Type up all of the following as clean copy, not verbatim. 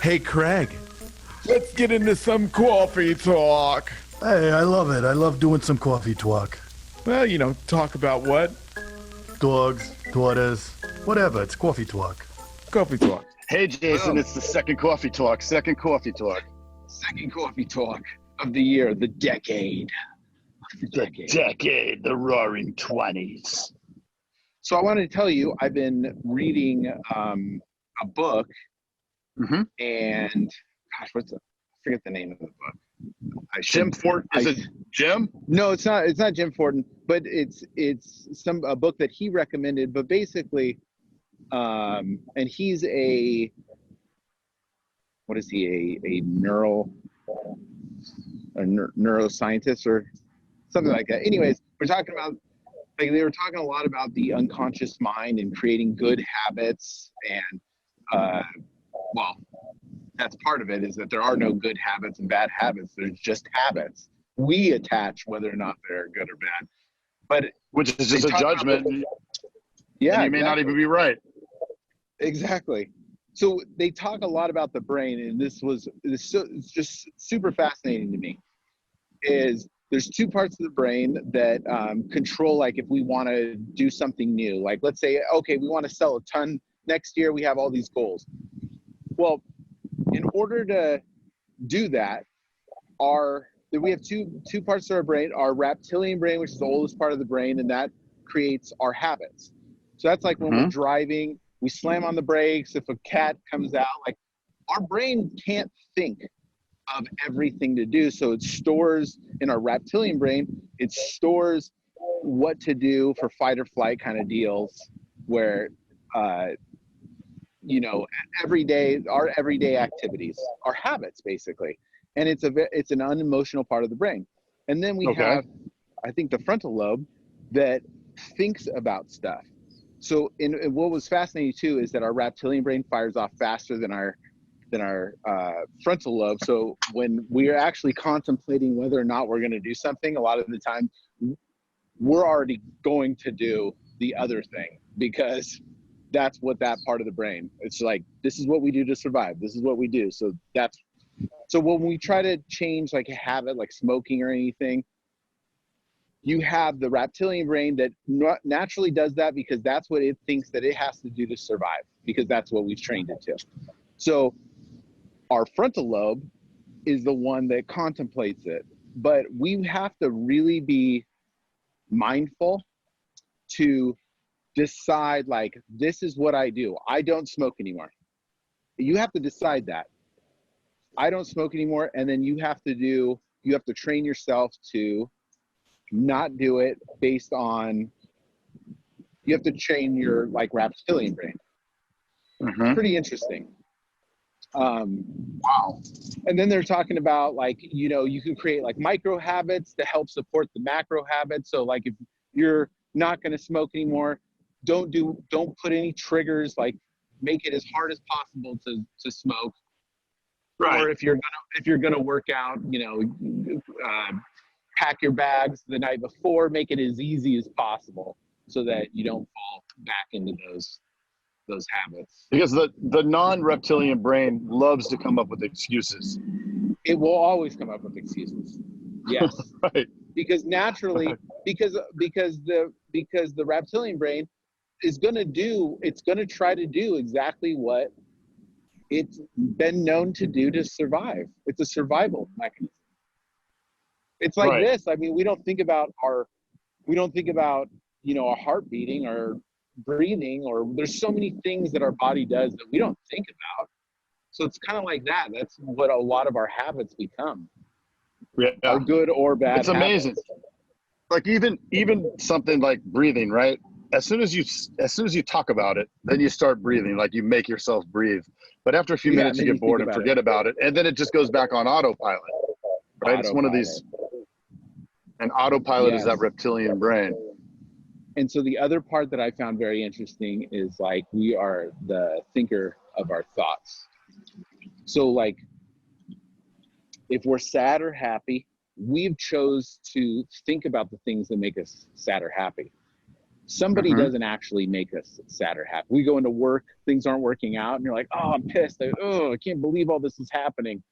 Hey, Craig. Let's get into some coffee talk. Hey, I love it. I love doing some coffee talk. Well, talk about what? Dogs, daughters, whatever. It's coffee talk. Coffee talk. Hey, Jason, Oh. it's the second coffee talk. Second coffee talk Of the year, the decade. The roaring 20s. So I wanted to tell you, I've been reading a book, and gosh, I forget the name of the book. Jim Ford, is it Jim? No, it's not. It's not Jim Forden, but it's a book that he recommended. But basically, and he's what is he? A neuroscientist or something like that. Anyways, we're talking about. Like they were talking a lot about the unconscious mind and creating good habits, and well, that's part of it, is that there are no good habits and bad habits. There's just habits. We attach whether or not they're good or bad, but Which is just a judgment. yeah, And you may not even be right. Exactly. So they talk a lot about the brain, and it's just super fascinating to me. There's two parts of the brain that control, like if we want to do something new, like let's say, okay, we want to sell a ton next year, we have all these goals. Well, in order to do that, we have two parts of our brain, our reptilian brain, which is the oldest part of the brain, and that creates our habits. So that's like when we're driving, we slam on the brakes, if a cat comes out, like our brain can't think of everything to do. So it stores in our reptilian brain, it stores what to do for fight or flight kind of deals where, our everyday activities, our habits basically. And it's an unemotional part of the brain. And then we have, I think, the frontal lobe that thinks about stuff. So and what was fascinating too is that our reptilian brain fires off faster than our frontal lobe. So when we're actually contemplating whether or not we're going to do something, a lot of the time we're already going to do the other thing, because that's what that part of the brain, it's like, this is what we do to survive. This is what we do. So when we try to change like a habit, like smoking or anything, you have the reptilian brain that naturally does that because that's what it thinks that it has to do to survive, because that's what we've trained it to. So our frontal lobe is the one that contemplates it, but we have to really be mindful to decide, like, this is what I do. I don't smoke anymore. You have to decide that. I don't smoke anymore, and then you have to train yourself to not do it based on, you have to train your like reptilian brain. Pretty interesting. Wow. And then they're talking about like, you can create like micro habits to help support the macro habits. So like if you're not going to smoke anymore, don't put any triggers, like make it as hard as possible to smoke. Right. Or if you're gonna work out, pack your bags the night before, make it as easy as possible so that you don't fall back into those habits. Because the non-reptilian brain loves to come up with excuses. It will always come up with excuses. Yes. Right. Because naturally, because the reptilian brain is going to try to do exactly what it's been known to do to survive. It's a survival mechanism. It's like this. I mean, we don't think about our heart beating or breathing, or there's so many things that our body does that we don't think about. So it's kind of like that. That's what a lot of our habits become. Yeah. Are good or bad. It's amazing. Like even something like breathing, right? As soon as you talk about it, then you start breathing, like you make yourself breathe. But after a few minutes, you get bored and forget about it. And then it just goes back on autopilot, right? It's one of these, and autopilot is that reptilian brain. And so the other part that I found very interesting is like, we are the thinker of our thoughts. So like, if we're sad or happy, we've chose to think about the things that make us sad or happy. Somebody doesn't actually make us sad or happy. We go into work, things aren't working out, and you're like, oh, I'm pissed. I can't believe all this is happening.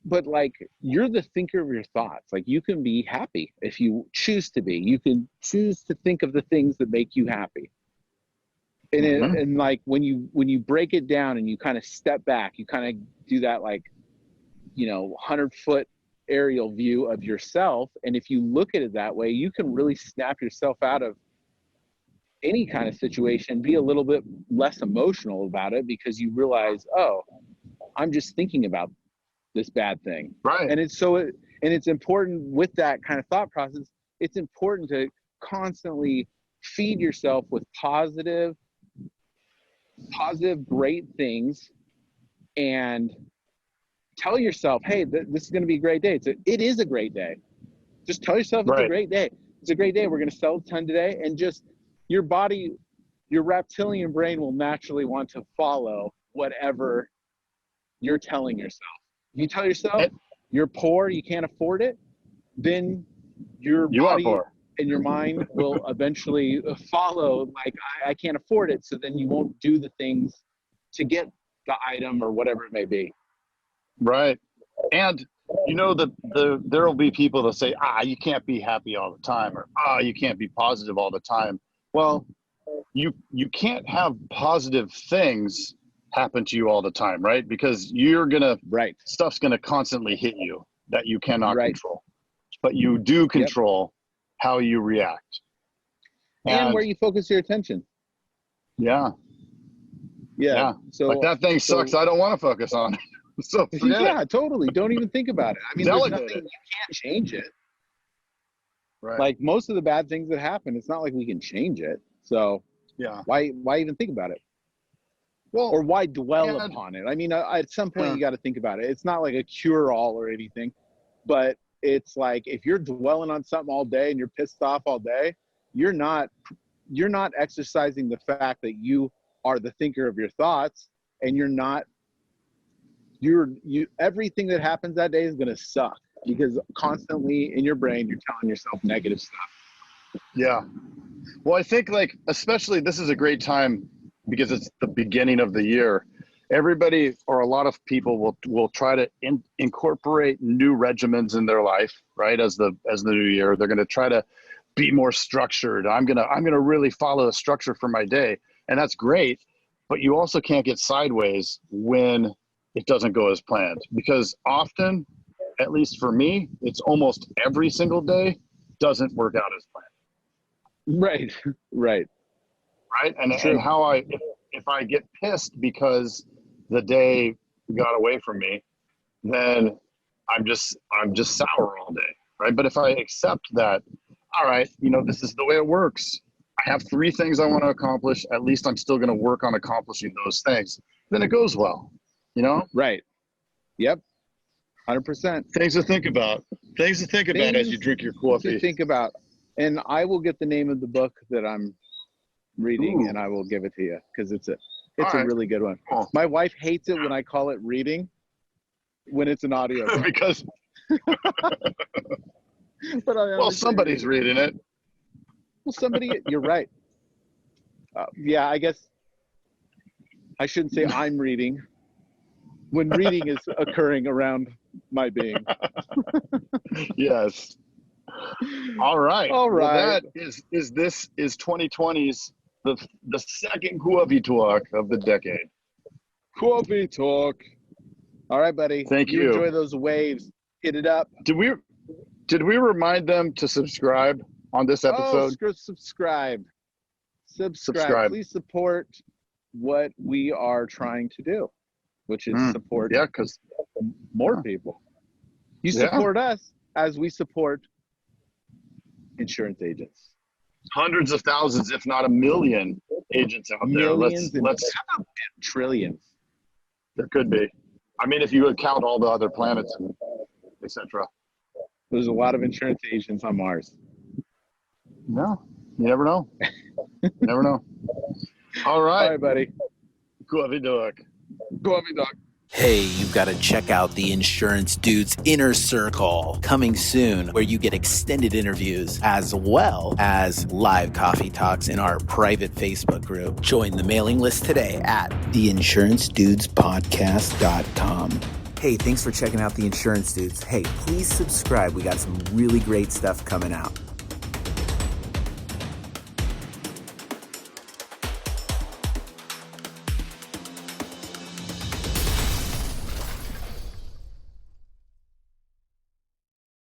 But like, you're the thinker of your thoughts. Like, you can be happy if you choose to be. You can choose to think of the things that make you happy. And and like, when you break it down and you kind of step back, you kind of do that, like, 100-foot aerial view of yourself. And if you look at it that way, you can really snap yourself out of any kind of situation, be a little bit less emotional about it, because you realize, oh, I'm just thinking about this bad thing. Right. And it's important with that kind of thought process. It's important to constantly feed yourself with positive, great things, and tell yourself, hey, this is going to be a great day. It is a great day. Just tell yourself it's a great day. It's a great day. We're going to sell a ton today. And just your body, your reptilian brain will naturally want to follow whatever you're telling yourself. If you tell yourself you're poor, you can't afford it, then your body and your mind will eventually follow, like, I can't afford it. So then you won't do the things to get the item or whatever it may be. Right. And there will be people that say, you can't be happy all the time, or you can't be positive all the time. Well, you can't have positive things happen to you all the time, right? Because stuff's gonna constantly hit you that you cannot control. But you do control how you react. And where you focus your attention. Yeah. So like, that thing sucks, I don't want to focus on it. So totally. Don't even think about it. I mean, there's nothing, you can't change it. Right. Like, most of the bad things that happen, it's not like we can change it. So why even think about it? Well, or why dwell upon it? I mean, at some point you got to think about it. It's not like a cure-all or anything, but it's like, if you're dwelling on something all day and you're pissed off all day, you're not exercising the fact that you are the thinker of your thoughts, and everything that happens that day is going to suck, because constantly in your brain you're telling yourself negative stuff. Yeah. Well, I think, like, especially this is a great time because it's the beginning of the year. Everybody, or a lot of people, will try to incorporate new regimens in their life, right? As the new year, they're going to try to be more structured. I'm gonna really follow a structure for my day, and that's great. But you also can't get sideways when it doesn't go as planned, because often, at least for me, it's almost every single day doesn't work out as planned. Right. And how if I get pissed because the day got away from me, then I'm just sour all day, right? But if I accept that, all right, this is the way it works. I have 3 things I want to accomplish. At least I'm still going to work on accomplishing those things. Then it goes well, Right. Yep. 100%. Things to think about. Things to think about as you drink your coffee. To think about. And I will get the name of the book that I'm reading, and I will give it to you, because it's a really good one. Cool. My wife hates it when I call it reading, when it's an audio book. Because but somebody's reading it. Well, you're right. I guess I shouldn't say I'm reading when reading is occurring around my being. Yes. All right. Well, that is 2020's the second coffee talk of the decade. Coffee talk. All right, buddy. Thank you. Enjoy those waves. Hit it up. Did we remind them to subscribe on this episode? Subscribe. Please support what we are trying to do, which is support because more people. You support us as we support insurance agents. Hundreds of thousands, if not a million, agents out there. Millions, let's trillions. There could be. I mean, if you would count all the other planets and etc. There's a lot of insurance agents on Mars. No, you never know. You never know. All right, buddy. Coffee talk. Coffee talk. Hey, you've got to check out the Insurance Dude's Inner Circle, coming soon, where you get extended interviews as well as live coffee talks in our private Facebook group. Join the mailing list today at theinsurancedudespodcast.com. Hey, thanks for checking out The Insurance Dudes. Hey, please subscribe. We got some really great stuff coming out.